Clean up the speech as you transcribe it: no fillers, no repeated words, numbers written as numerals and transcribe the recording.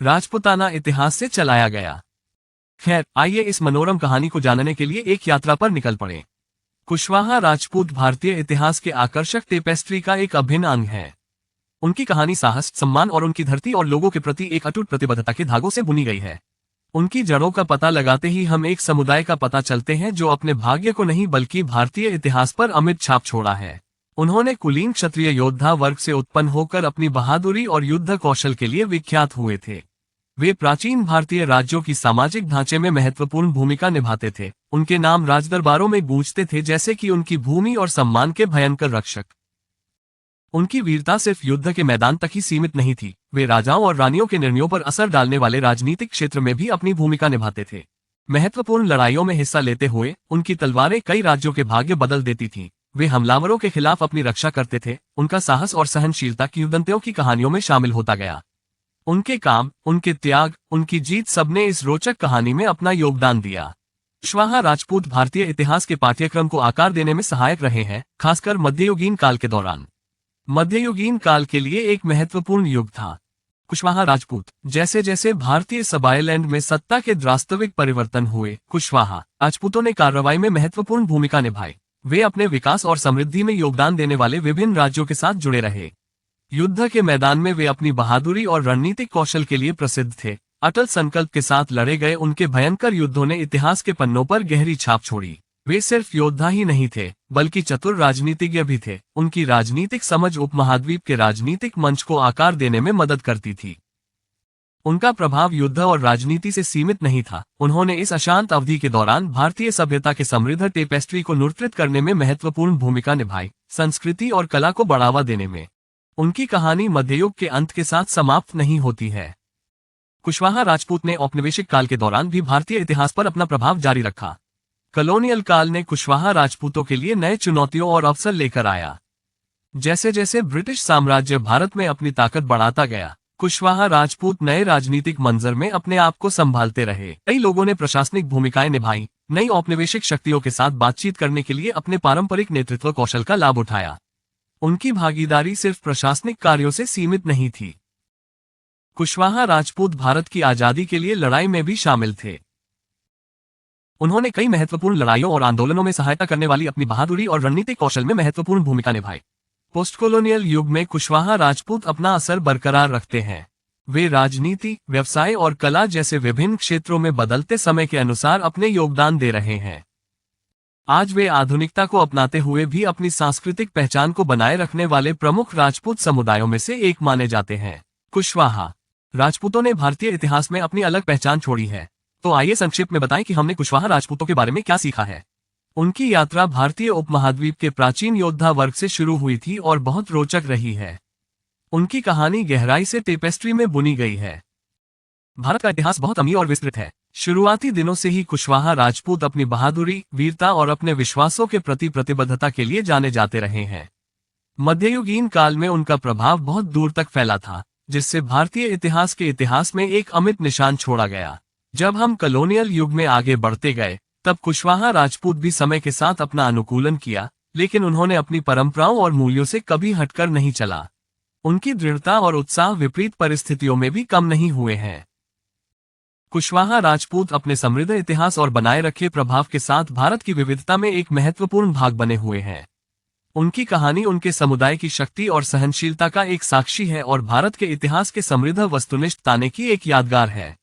राजपूताना इतिहास से चलाया गया। खैर, आइए इस मनोरम कहानी को जानने के लिए एक यात्रा पर निकल पड़े। कुशवाहा राजपूत भारतीय इतिहास के आकर्षक टेपेस्ट्री का एक अभिन्न अंग है। उनकी कहानी साहस, सम्मान और उनकी धरती और लोगों के प्रति एक अटूट प्रतिबद्धता के धागों से बुनी गई है। उनकी जड़ों का पता लगाते ही हम एक समुदाय का पता चलते हैं जो अपने भाग्य को नहीं बल्कि भारतीय इतिहास पर अमिट छाप छोड़ा है। उन्होंने कुलीन क्षत्रिय योद्धा वर्ग से उत्पन्न होकर अपनी बहादुरी और युद्ध कौशल के लिए विख्यात हुए थे। वे प्राचीन भारतीय राज्यों की सामाजिक ढांचे में महत्वपूर्ण भूमिका निभाते थे। उनके नाम राजदरबारों में गूंजते थे जैसे कि उनकी भूमि और सम्मान के भयंकर रक्षक। उनकी वीरता सिर्फ युद्ध के मैदान तक ही सीमित नहीं थी, वे राजाओं और रानियों के निर्णयों पर असर डालने वाले राजनीतिक क्षेत्र में भी अपनी भूमिका निभाते थे। महत्वपूर्ण लड़ाइयों में हिस्सा लेते हुए उनकी तलवारें कई राज्यों के भाग्य बदल देती थीं। वे हमलावरों के खिलाफ अपनी रक्षा करते थे। उनका साहस और सहनशीलता किंवदंतियों की कहानियों में शामिल होता गया। उनके काम, उनके त्याग, उनकी जीत सबने इस रोचक कहानी में अपना योगदान दिया। कुशवाहा राजपूत भारतीय इतिहास के पाठ्यक्रम को आकार देने में सहायक रहे हैं, खासकर मध्ययुगीन काल के दौरान। मध्ययुगीन काल के लिए एक महत्वपूर्ण युग था। कुशवाहा राजपूत जैसे जैसे भारतीय सबाइलैंड में सत्ता के वास्तविक परिवर्तन हुए, कुशवाहा राजपूतों ने कार्रवाई में महत्वपूर्ण भूमिका निभाई। वे अपने विकास और समृद्धि में योगदान देने वाले विभिन्न राज्यों के साथ जुड़े रहे। युद्ध के मैदान में वे अपनी बहादुरी और रणनीतिक कौशल के लिए प्रसिद्ध थे। अटल संकल्प के साथ लड़े गए उनके भयंकर युद्धों ने इतिहास के पन्नों पर गहरी छाप छोड़ी। वे सिर्फ योद्धा ही नहीं थे, बल्कि चतुर राजनीतिज्ञ भी थे। उनकी राजनीतिक समझ उपमहाद्वीप के राजनीतिक मंच को आकार देने में मदद करती थी। उनका प्रभाव युद्ध और राजनीति से सीमित नहीं था। उन्होंने इस अशांत अवधि के दौरान भारतीय सभ्यता के समृद्ध टेपेस्ट्री को नूतनित करने में महत्वपूर्ण भूमिका निभाई, संस्कृति और कला को बढ़ावा देने में। उनकी कहानी मध्ययुग के अंत के साथ समाप्त नहीं होती है। कुशवाहा राजपूत ने औपनिवेशिक काल के दौरान भी भारतीय इतिहास पर अपना प्रभाव जारी रखा। कॉलोनियल काल ने कुशवाहा राजपूतों के लिए नए चुनौतियों और अवसर लेकर आया। जैसे जैसे ब्रिटिश साम्राज्य भारत में अपनी ताकत बढ़ाता गया, कुशवाहा राजपूत नए राजनीतिक मंजर में अपने आप को संभालते रहे। कई लोगों ने प्रशासनिक भूमिकाएं निभाई, नई औपनिवेशिक शक्तियों के साथ बातचीत करने के लिए अपने पारंपरिक नेतृत्व कौशल का लाभ उठाया। उनकी भागीदारी सिर्फ प्रशासनिक कार्यों से सीमित नहीं थी। कुशवाहा राजपूत भारत की आजादी के लिए लड़ाई में भी शामिल थे। उन्होंने कई महत्वपूर्ण लड़ाइयों और आंदोलनों में सहायता करने वाली अपनी बहादुरी और रणनीतिक कौशल में महत्वपूर्ण भूमिका निभाई। पोस्ट कॉलोनियल युग में कुशवाहा राजपूत अपना असर बरकरार रखते हैं। वे राजनीति, व्यवसाय और कला जैसे विभिन्न क्षेत्रों में बदलते समय के अनुसार अपने योगदान दे रहे हैं। आज वे आधुनिकता को अपनाते हुए भी अपनी सांस्कृतिक पहचान को बनाए रखने वाले प्रमुख राजपूत समुदायों में से एक माने जाते हैं। कुशवाहा राजपूतों ने भारतीय इतिहास में अपनी अलग पहचान छोड़ी है। तो आइए संक्षेप में बताएं कि हमने कुशवाहा राजपूतों के बारे में क्या सीखा है। उनकी यात्रा भारतीय उपमहाद्वीप के प्राचीन योद्धा वर्ग से शुरू हुई थी और बहुत रोचक रही है। उनकी कहानी गहराई से टेपेस्ट्री में बुनी गई है। भारत का इतिहास बहुत अमीर और विस्तृत है। शुरुआती दिनों से ही कुशवाहा राजपूत अपनी बहादुरी, वीरता और अपने विश्वासों के प्रति प्रतिबद्धता के लिए जाने जाते रहे हैं। मध्ययुगीन काल में उनका प्रभाव बहुत दूर तक फैला था, जिससे भारतीय इतिहास के इतिहास में एक अमिट निशान छोड़ा गया। जब हम कॉलोनियल युग में आगे बढ़ते गए, तब कुशवाहा राजपूत भी समय के साथ अपना अनुकूलन किया, लेकिन उन्होंने अपनी परंपराओं और मूल्यों से कभी हटकर नहीं चला। उनकी दृढ़ता और उत्साह विपरीत परिस्थितियों में भी कम नहीं हुए हैं। कुशवाहा राजपूत अपने समृद्ध इतिहास और बनाए रखे प्रभाव के साथ भारत की विविधता में एक महत्वपूर्ण भाग बने हुए हैं। उनकी कहानी उनके समुदाय की शक्ति और सहनशीलता का एक साक्षी है और भारत के इतिहास के समृद्ध वस्तुनिष्ठ ताने की एक यादगार है।